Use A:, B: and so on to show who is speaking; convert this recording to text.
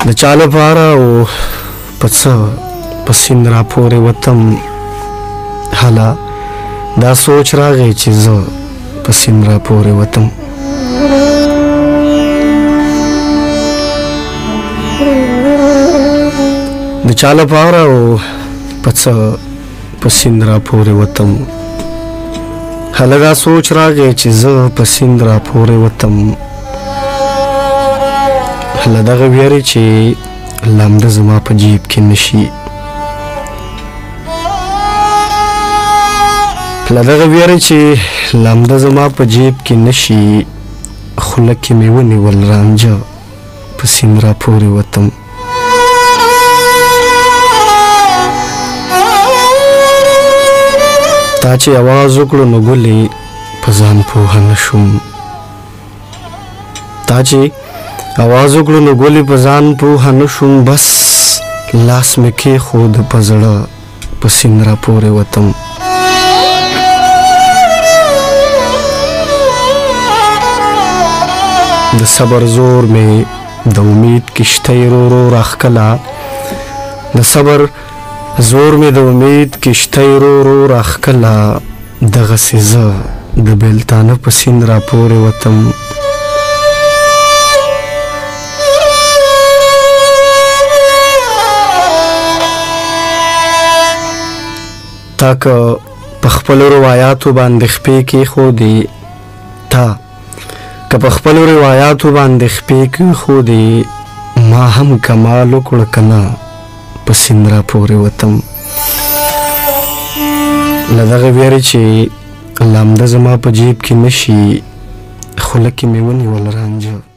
A: د چا لپاره او په څه په سیند راپورې وتم هله دا سوچ راغی چې زه په سیند راپورې وتم د چا لپاره او په څه په سیند راپورې وتم هله دا سوچ راغی چې زه په سیند راپورې وتم له دغه ویرې چې لامده زما په جیب کې نشي له دغه ویرې چې لامده زما په جیب کې نشي خوله کې مې ونیول رانجه په سیند راپورې وتم تا چې اواز وکړو نو ګلې په ځان پوهه نه شوم تا چې اواز وکړو نو ګلې په ځان پوهه نه شوم بس لاس مې کېښود په زړه په سیند راپورې وتم د صبر زور مې د امید کشتۍ رو رو راښکله د صبر زور مې د امید کشتۍ رو رو راښکله دغسې زه د بیلتانه په سیند راپورې وتم تا که په خپلو روایاتو باندې خپې کېښودې تا که په خپلو روایاتو باندې خپې کېښودې ما هم کمال وکړه که نه په سیند راپورې وتم له دغه ویرې چې لامده زما په جیب کې نشي خوله کې مې ونیول رانجه